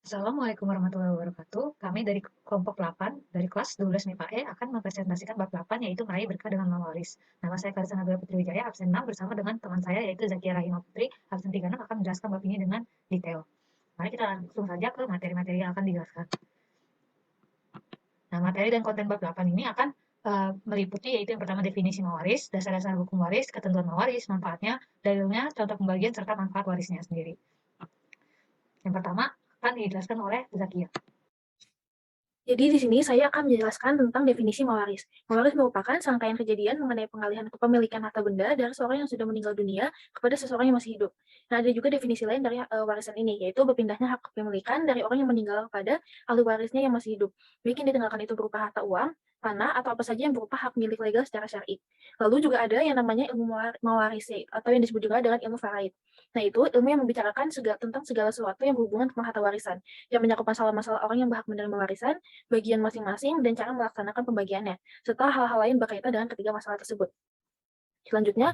Assalamualaikum warahmatullahi wabarakatuh. Kami dari kelompok 8, dari kelas 12 MIPA E akan mempresentasikan bab 8 yaitu meraih berkah dengan mewaris. Nama saya Karisana Nabila Putri Wijaya, absen 6 bersama dengan teman saya yaitu Zakia Rahima Putri, absen 36 akan menjelaskan bab ini dengan detail. Mari kita langsung saja ke materi-materi yang akan dijelaskan. Nah, materi dan konten bab 8 ini akan meliputi yaitu yang pertama definisi mewaris, dasar-dasar hukum waris, ketentuan mewaris, manfaatnya, dalilnya, contoh pembagian, serta manfaat warisnya sendiri. Yang pertama akan dijelaskan oleh Zakia. Jadi di sini saya akan menjelaskan tentang definisi mewaris. Mewaris merupakan serangkaian kejadian mengenai pengalihan kepemilikan harta benda dari seseorang yang sudah meninggal dunia kepada seseorang yang masih hidup. Nah, ada juga definisi lain dari warisan ini, yaitu berpindahnya hak kepemilikan dari orang yang meninggal kepada ahli warisnya yang masih hidup. Baik yang ditinggalkan itu berupa harta uang, tanah, atau apa saja yang berupa hak milik legal secara syar'i. Lalu juga ada yang namanya ilmu mewarisi atau yang disebut juga dengan ilmu faraid. Nah, itu ilmu yang membicarakan tentang segala sesuatu yang berhubungan dengan harta warisan, yang mencakup masalah-masalah orang yang berhak menerima warisan, bagian masing-masing, dan cara melaksanakan pembagiannya, serta hal-hal lain berkaitan dengan ketiga masalah tersebut. Selanjutnya,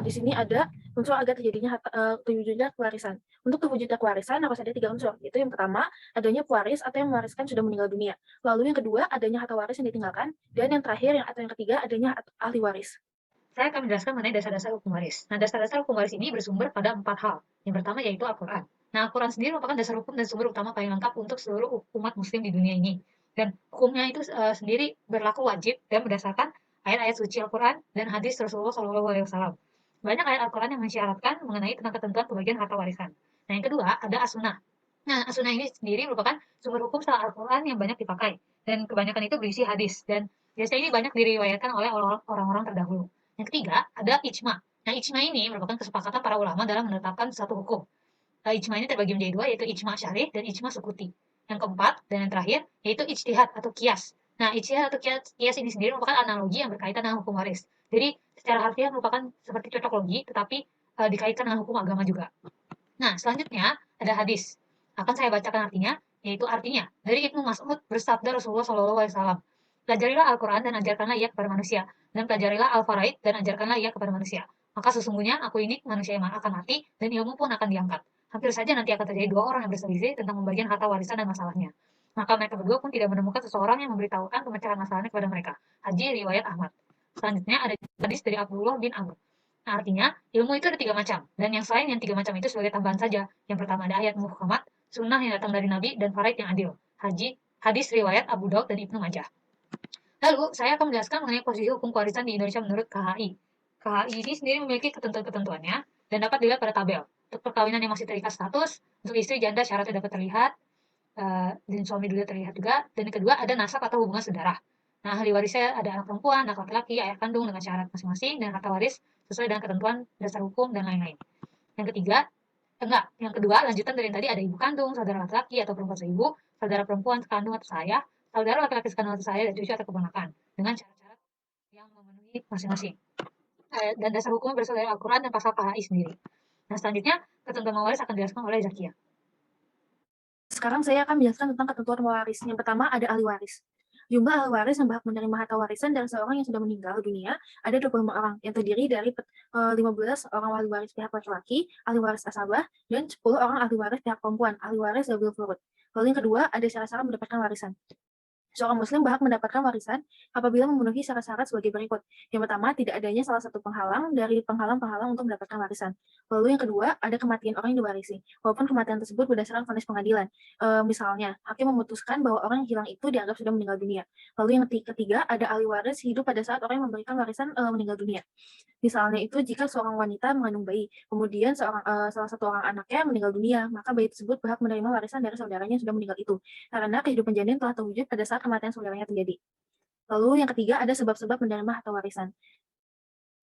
di sini ada unsur agar terwujudnya kewarisan. Untuk terwujudnya kewarisan harus ada 3 unsur, yaitu yang pertama, adanya pewaris atau yang mewariskan sudah meninggal dunia. Lalu yang kedua, adanya harta waris yang ditinggalkan, dan yang terakhir atau yang ketiga, adanya ahli waris. Saya akan menjelaskan mengenai dasar-dasar hukum waris. Nah, dasar-dasar hukum waris ini bersumber pada 4 hal. Yang pertama yaitu Al-Quran. Nah, Al-Quran sendiri merupakan dasar hukum dan sumber utama paling lengkap untuk seluruh umat muslim di dunia ini. Dan hukumnya itu sendiri berlaku wajib dan berdasarkan ayat-ayat suci Al-Quran dan hadis Rasulullah SAW. Banyak ayat Al-Quran yang mensyaratkan mengenai tentang ketentuan pembagian harta warisan. Nah, yang kedua ada As-Sunnah. Nah, As-Sunnah ini sendiri merupakan sumber hukum setelah Al-Quran yang banyak dipakai. Dan kebanyakan itu berisi hadis. Dan biasanya ini banyak diriwayatkan oleh orang-orang terdahulu. Yang ketiga, ada ijma. Nah, ijma ini merupakan kesepakatan para ulama dalam menetapkan satu hukum. Ijma ini terbagi menjadi dua, yaitu ijma syar'i dan ijma sukuti. Yang keempat dan yang terakhir, yaitu ijtihad atau kias. Nah, ijtihad atau kias ini sendiri merupakan analogi yang berkaitan dengan hukum waris. Jadi, secara harfiah merupakan seperti cocok logi, tetapi dikaitkan dengan hukum agama juga. Nah, selanjutnya ada hadis. Akan saya bacakan artinya, yaitu artinya dari Ibnu Mas'ud bersabda Rasulullah SAW. Pelajarilah Al-Quran dan ajarkanlah ia kepada manusia, dan pelajarilah Al-Faraid dan ajarkanlah ia kepada manusia. Maka sesungguhnya aku ini manusia yang akan mati, dan ilmu pun akan diangkat. Hampir saja nanti akan terjadi dua orang yang berselisih tentang pembagian harta warisan dan masalahnya. Maka mereka berdua pun tidak menemukan seseorang yang memberitahukan pemecahan masalahnya kepada mereka. Haji riwayat Ahmad. Selanjutnya ada hadis dari Abdullah bin Amr. Nah, artinya ilmu itu ada 3 macam, dan yang selain yang 3 macam itu sebagai tambahan saja. Yang pertama ada ayat muhkamat, sunnah yang datang dari Nabi, dan faraid yang adil. Hadis riwayat Abu Daud dan Ibnu Majah. Lalu, saya akan menjelaskan mengenai posisi hukum kewarisan di Indonesia menurut KHI. KHI ini sendiri memiliki ketentuan-ketentuannya dan dapat dilihat pada tabel. Untuk perkawinan yang masih terikat status, untuk istri janda syaratnya dapat terlihat, dan suami juga terlihat juga. Dan yang kedua ada nasab atau hubungan sedarah. Nah, ahli warisnya ada anak perempuan, anak laki-laki, ayah kandung dengan syarat masing-masing, dan harta waris sesuai dengan ketentuan dasar hukum dan lain-lain. Yang ketiga, yang kedua lanjutan dari yang tadi ada ibu kandung, saudara laki-laki atau perempuan seibu, saudara perempuan sekandung atau saya, saudara laki-laki sekandung atau saya, dan cucu atau keponakan dengan syarat-syarat yang memenuhi masing-masing. Dan dasar hukum berasal dari Al-Quran dan pasal KHI sendiri. Nah, selanjutnya ketentuan mewaris akan dijelaskan oleh Zakia. Sekarang saya akan menjelaskan tentang ketentuan mewaris. Yang pertama ada ahli waris. Jumlah ahli waris yang berhak menerima harta warisan dari seorang yang sudah meninggal dunia ada 25 orang, yang terdiri dari 15 orang ahli waris pihak laki-laki, ahli waris asabah, dan 10 orang ahli waris pihak perempuan, ahli waris double furut. Lalu yang kedua, ada syarat-syarat mendapatkan warisan. Seorang muslim berhak mendapatkan warisan apabila memenuhi syarat-syarat sebagai berikut. Yang pertama, tidak adanya salah satu penghalang dari penghalang-penghalang untuk mendapatkan warisan. Lalu yang kedua, ada kematian orang yang diwarisi, walaupun kematian tersebut berdasarkan vonis pengadilan. Misalnya, hakim memutuskan bahwa orang yang hilang itu dianggap sudah meninggal dunia. Lalu yang ketiga, ada ahli waris hidup pada saat orang yang memberikan warisan meninggal dunia. Misalnya itu jika seorang wanita mengandung bayi, kemudian salah satu orang anaknya meninggal dunia, maka bayi tersebut berhak menerima warisan dari saudaranya yang sudah meninggal itu, karena kehidupan janin telah terwujud pada saat kematian saudaranya terjadi. Lalu yang ketiga ada sebab-sebab menerima harta warisan.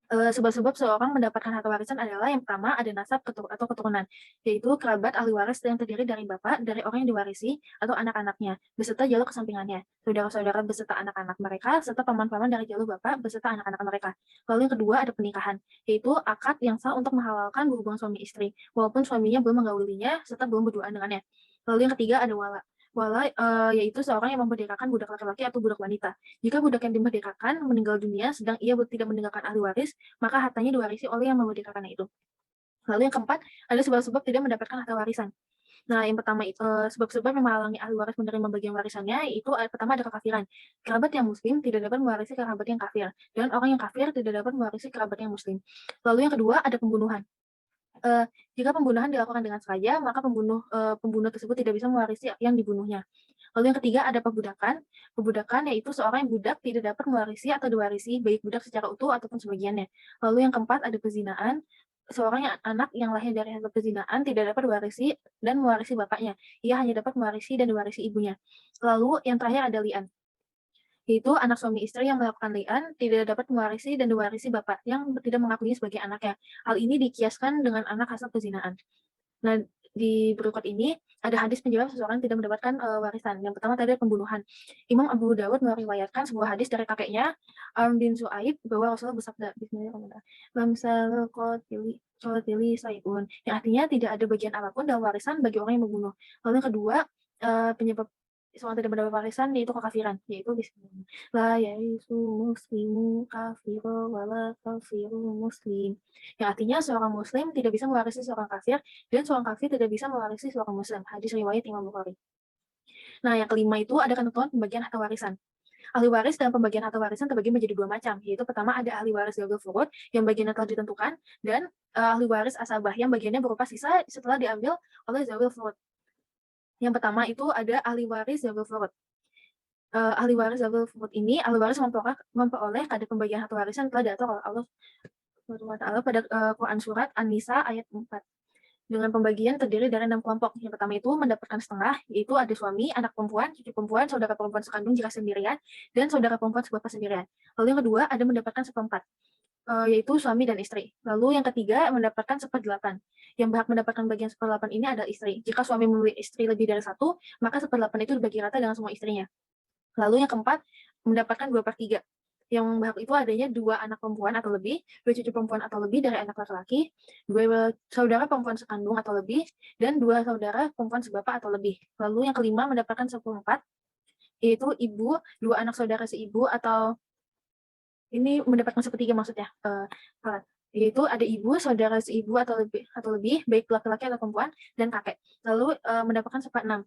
Sebab-sebab seorang mendapatkan harta warisan adalah yang pertama ada nasab atau keturunan, yaitu kerabat ahli waris yang terdiri dari bapak, dari orang yang diwarisi, atau anak-anaknya, beserta jalur kesampingannya, saudara-saudara beserta anak-anak mereka, serta paman-paman dari jalur bapak beserta anak-anak mereka. Lalu yang kedua ada pernikahan, yaitu akad yang sah untuk menghalalkan hubungan suami istri, walaupun suaminya belum menggaulinya serta belum berduaan dengannya. Lalu yang ketiga ada wala. Wala yaitu seorang yang memerdekakan budak laki-laki atau budak wanita. Jika budak yang dimerdekakan meninggal dunia sedang ia tidak meninggalkan ahli waris, maka hartanya diwarisi oleh yang memerdekakannya itu. Lalu yang keempat, ada sebab-sebab tidak mendapatkan harta warisan. Nah, yang pertama sebab-sebab yang menghalangi ahli waris menerima bagian warisannya itu pertama ada kekafiran. Kerabat yang muslim tidak dapat mewarisi kerabat yang kafir, dan orang yang kafir tidak dapat mewarisi kerabat yang muslim. Lalu yang kedua ada pembunuhan. Jika pembunuhan dilakukan dengan sengaja, maka pembunuh tersebut tidak bisa mewarisi yang dibunuhnya. Lalu yang ketiga ada perbudakan. Perbudakan yaitu seorang yang budak tidak dapat mewarisi atau diwarisi, baik budak secara utuh ataupun sebagiannya. Lalu yang keempat ada perzinahan. Seorang anak yang lahir dari hasil perzinahan tidak dapat mewarisi dan mewarisi bapaknya. Ia hanya dapat mewarisi dan diwarisi ibunya. Lalu yang terakhir ada li'an, yaitu anak suami istri yang melakukan li'an tidak dapat mewarisi dan diwarisi bapak yang tidak mengakuinya sebagai anaknya. Hal ini dikiaskan dengan anak hasil perzinahan. Nah, di berikut ini ada hadis penyebab seseorang tidak mendapatkan warisan. Yang pertama tadi pembunuhan. Imam Abu Dawud meriwayatkan sebuah hadis dari kakeknya, Amr bin Su'aib, bahwa Rasulullah bersabda, Bismillahirrahmanirrahim, "Lamsal qatili saibun." Yang artinya tidak ada bagian apapun dalam warisan bagi orang yang membunuh. Lalu yang kedua, penyebab seorang tidak mendapat warisan yaitu kekafiran, yaitu Bismillah. La yaisu muslimu kafiru wala kafiru muslim. Yang artinya seorang muslim tidak bisa mewarisi seorang kafir dan seorang kafir tidak bisa mewarisi seorang muslim. Hadis riwayat Imam Bukhari. Nah, yang kelima itu ada ketentuan pembagian harta warisan. Ahli waris dalam pembagian harta warisan terbagi menjadi dua macam, yaitu pertama ada ahli waris zawil furud yang bagiannya telah ditentukan, dan ahli waris asabah yang bagiannya berupa sisa setelah diambil oleh zawil furud. Yang pertama itu ada ahli waris zawil furud. Ahli waris zawil furud ini ahli waris memperoleh kadar pembagian harta warisan telah diatur oleh Allah SWT pada Quran Surat An-Nisa ayat 4. Dengan pembagian terdiri dari 6 kelompok. Yang pertama itu mendapatkan setengah, yaitu ada suami, anak perempuan, cucu perempuan, saudara perempuan sekandung jika sendirian, dan saudara perempuan sebapak sendirian. Lalu yang kedua ada mendapatkan seperempat, yaitu suami dan istri. Lalu yang ketiga mendapatkan seperdelapan. Yang berhak mendapatkan bagian seperdelapan ini adalah istri. Jika suami memiliki istri lebih dari satu, maka seperdelapan itu dibagi rata dengan semua istrinya. Lalu yang keempat mendapatkan 2/3. Yang berhak itu adanya 2 anak perempuan atau lebih, 2 cucu perempuan atau lebih dari anak laki-laki, 2 saudara perempuan sekandung atau lebih, dan 2 saudara perempuan sebapak atau lebih. Lalu yang kelima mendapatkan 1/4, yaitu ibu, 2 anak saudara seibu atau ini mendapatkan 1/3 maksudnya, yaitu ada ibu, saudara seibu atau lebih, baik laki-laki atau perempuan, dan kakek. Lalu mendapatkan 1/6.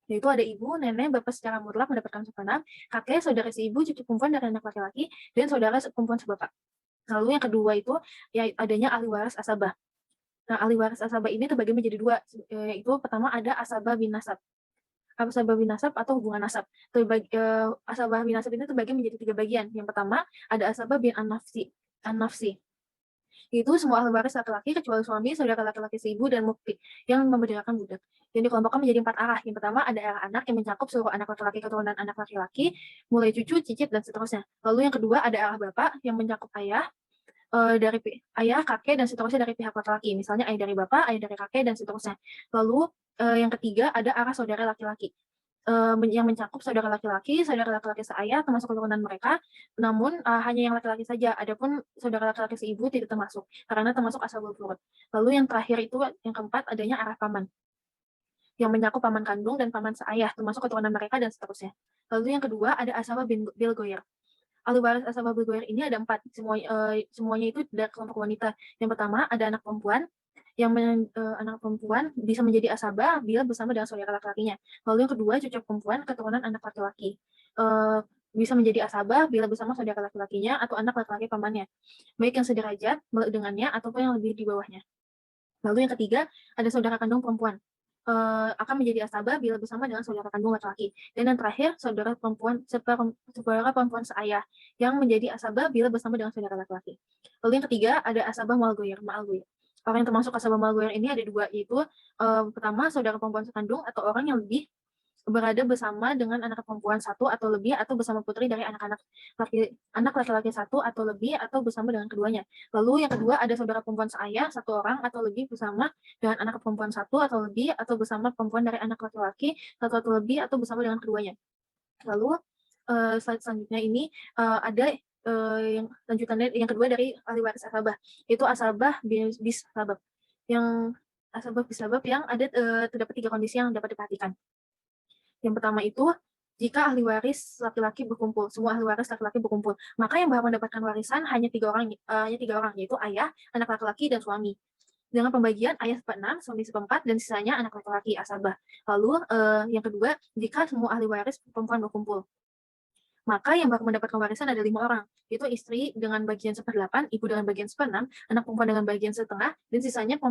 Yaitu ada ibu, nenek, bapak secara mutlak mendapatkan 1/6, kakek, saudara seibu, cucu perempuan dari anak laki-laki, dan saudara perempuan sebapak. Lalu yang kedua itu ya adanya ahli waris asabah. Nah, ahli waris asabah ini terbagi menjadi dua, yaitu pertama ada asabah bin nasab. Asabah bin nasab atau hubungan nasab. Asabah bin nasab ini terbagi menjadi 3 bagian. Yang pertama ada asabah bin an-nafsi. Itu semua ahli waris laki-laki kecuali suami, saudara laki-laki seibu, dan mukti yang memberdekakan budak. Yang dikelompokkan menjadi 4 arah. Yang pertama ada arah anak yang mencakup seluruh anak laki-laki keturunan anak laki-laki, mulai cucu, cicit, dan seterusnya. Lalu yang kedua ada arah bapak yang mencakup ayah, dari ayah, kakek, dan seterusnya dari pihak laki-laki. Misalnya ayah dari bapak, ayah dari kakek, dan seterusnya. Lalu yang ketiga ada arah saudara laki-laki. Yang mencakup saudara laki-laki seayah termasuk keturunan mereka, namun hanya yang laki-laki saja. Adapun saudara laki-laki seibu tidak termasuk karena termasuk ashabul furud. Lalu yang terakhir itu yang keempat adanya arah paman yang mencakup paman kandung dan paman seayah termasuk keturunan mereka dan seterusnya. Lalu yang kedua ada ashabah bil goyer. Ahli waris ashabah bil goyer ini ada 4, semuanya itu dari kelompok wanita. Yang pertama ada anak perempuan anak perempuan bisa menjadi asabah bila bersama dengan saudara laki-lakinya. Lalu yang kedua, cucu perempuan keturunan anak laki-laki. Bisa menjadi asabah bila bersama saudara laki-lakinya atau anak laki-laki pamannya, baik yang sederajat dengannya ataupun yang lebih di bawahnya. Lalu yang ketiga, ada saudara kandung perempuan. Akan menjadi asabah bila bersama dengan saudara kandung laki-laki. Dan yang terakhir, saudara perempuan seayah yang menjadi asabah bila bersama dengan saudara laki-laki. Lalu yang ketiga, ada asabah ma'al-goyer. Orang yang termasuk asabah ma'al-goyer ini ada 2, yaitu pertama saudara perempuan sekandung atau orang yang lebih berada bersama dengan anak perempuan 1 atau lebih, atau bersama putri dari anak laki-laki 1 atau lebih, atau bersama dengan keduanya. Lalu yang kedua ada saudara perempuan seayah 1 orang atau lebih bersama dengan anak perempuan 1 atau lebih, atau bersama perempuan dari anak laki-laki 1 atau lebih, atau bersama dengan keduanya. Lalu slide selanjutnya ini ada yang lanjutannya yang kedua dari ahli waris asabah, itu asabah bis sabab. Yang asabah bis sabab yang ada terdapat 3 kondisi yang dapat diperhatikan. Yang pertama itu jika ahli waris laki-laki berkumpul, semua ahli waris laki-laki berkumpul, maka yang berhak mendapatkan warisan hanya 3 orang, yaitu ayah, anak laki-laki, dan suami. dengan pembagian ayah seperenam, suami seperempat, dan sisanya anak laki-laki asabah. Lalu yang kedua, jika semua ahli waris perempuan berkumpul, maka yang bakal mendapatkan warisan ada 5 orang, yaitu istri dengan bagian 1/8, ibu dengan bagian 1/6, anak perempuan dengan bagian setengah, dan sisanya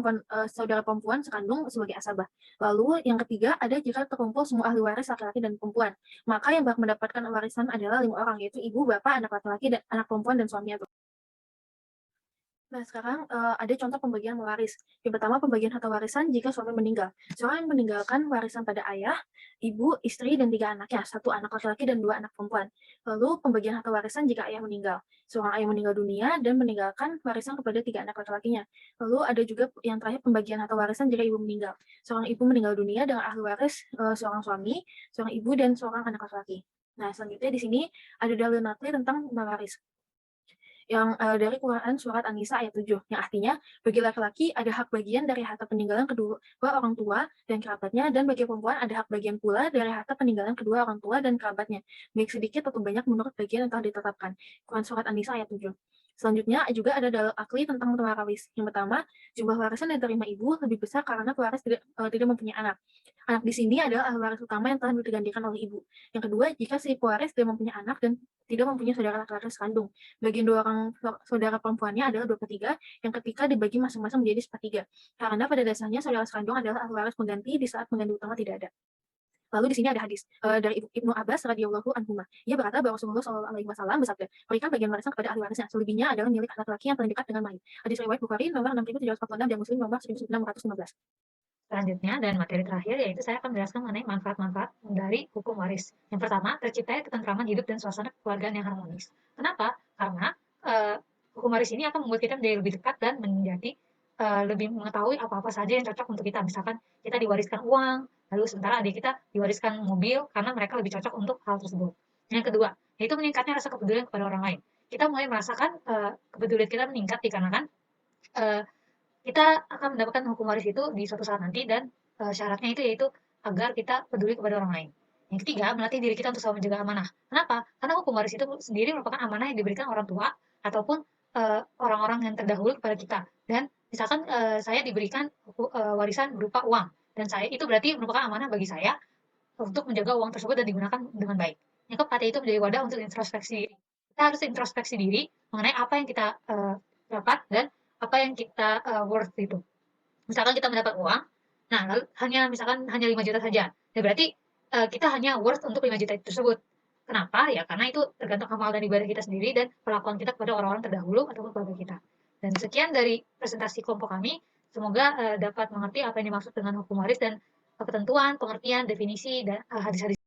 saudara perempuan sekandung sebagai asabah. Lalu yang ketiga ada jika terkumpul semua ahli waris laki-laki dan perempuan, maka yang bakal mendapatkan warisan adalah 5 orang, yaitu ibu, bapak, anak laki-laki, dan anak perempuan dan suami atau. Nah, sekarang, ada contoh pembagian mewaris. Yang pertama, pembagian harta warisan jika suami meninggal. Seorang yang meninggalkan warisan pada ayah, ibu, istri, dan 3 anaknya, 1 anak laki-laki dan 2 anak perempuan. Lalu pembagian harta warisan jika ayah meninggal. Seorang ayah meninggal dunia dan meninggalkan warisan kepada 3 anak laki-lakinya. Lalu ada juga yang terakhir pembagian harta warisan jika ibu meninggal. Seorang ibu meninggal dunia dengan ahli waris, seorang suami, seorang ibu, dan seorang anak laki-laki. Nah, selanjutnya di sini ada dalil nakli tentang mewaris yang dari Quran surat An-Nisa ayat 7, yang artinya, bagi laki-laki ada hak bagian dari harta peninggalan kedua orang tua dan kerabatnya, dan bagi perempuan ada hak bagian pula dari harta peninggalan kedua orang tua dan kerabatnya, baik sedikit atau banyak menurut bagian yang telah ditetapkan. Quran surat An-Nisa ayat 7. Selanjutnya juga ada dalil akli tentang waris. Yang pertama, jumlah warisan yang diterima ibu lebih besar karena pewaris tidak mempunyai anak. Anak di sini adalah ahli waris utama yang telah digantikan oleh ibu. Yang kedua, jika si pewaris tidak mempunyai anak dan tidak mempunyai saudara laki-laki sekandung. Bagian 2 orang saudara perempuannya adalah 2/3, yang ketika dibagi masing-masing menjadi 1/3. Karena pada dasarnya saudara sekandung adalah ahli waris pengganti di saat pengganti utama tidak ada. Lalu di sini ada hadis dari Ibnu Abbas radhiyallahu anhuma. Ia berkata bahwa Rasulullah shallallahu alaihi wasallam bersabda, "Berikan bagian warisan kepada ahli warisnya, selebihnya adalah milik anak laki yang paling dekat dengan mayit." Hadis riwayat Bukhari nomor 6746 dan Muslim nomor 1615. Selanjutnya dan materi terakhir yaitu saya akan menjelaskan mengenai manfaat-manfaat dari hukum waris. Yang pertama, terciptanya ketentraman hidup dan suasana kekeluargaan yang harmonis. Kenapa? Karena hukum waris ini akan membuat kita menjadi lebih dekat dan menjadi lebih mengetahui apa-apa saja yang cocok untuk kita. Misalkan kita diwariskan uang, lalu sementara adik kita diwariskan mobil karena mereka lebih cocok untuk hal tersebut. Yang kedua, yaitu meningkatnya rasa kepedulian kepada orang lain. Kita mulai merasakan kepedulian kita meningkat dikarenakan uh, kita akan mendapatkan hukum waris itu di suatu saat nanti dan syaratnya itu yaitu agar kita peduli kepada orang lain. Yang ketiga, melatih diri kita untuk selalu menjaga amanah. Kenapa? Karena hukum waris itu sendiri merupakan amanah yang diberikan orang tua ataupun orang-orang yang terdahulu kepada kita. Dan misalkan saya diberikan warisan berupa uang dan saya itu berarti merupakan amanah bagi saya untuk menjaga uang tersebut dan digunakan dengan baik. Yang keempat itu menjadi wadah untuk introspeksi diri. Kita harus introspeksi diri mengenai apa yang kita dapat dan apa yang kita worth itu. Misalkan kita mendapat uang, nah lalu hanya 5 juta saja. Ya berarti kita hanya worth untuk 5 juta tersebut. Kenapa? Ya karena itu tergantung amal dan ibadah kita sendiri dan perlakuan kita kepada orang-orang terdahulu ataupun keluarga kita. Dan sekian dari presentasi kelompok kami. Semoga dapat mengerti apa yang dimaksud dengan hukum waris dan ketentuan, pengertian, definisi, dan hadis-hadis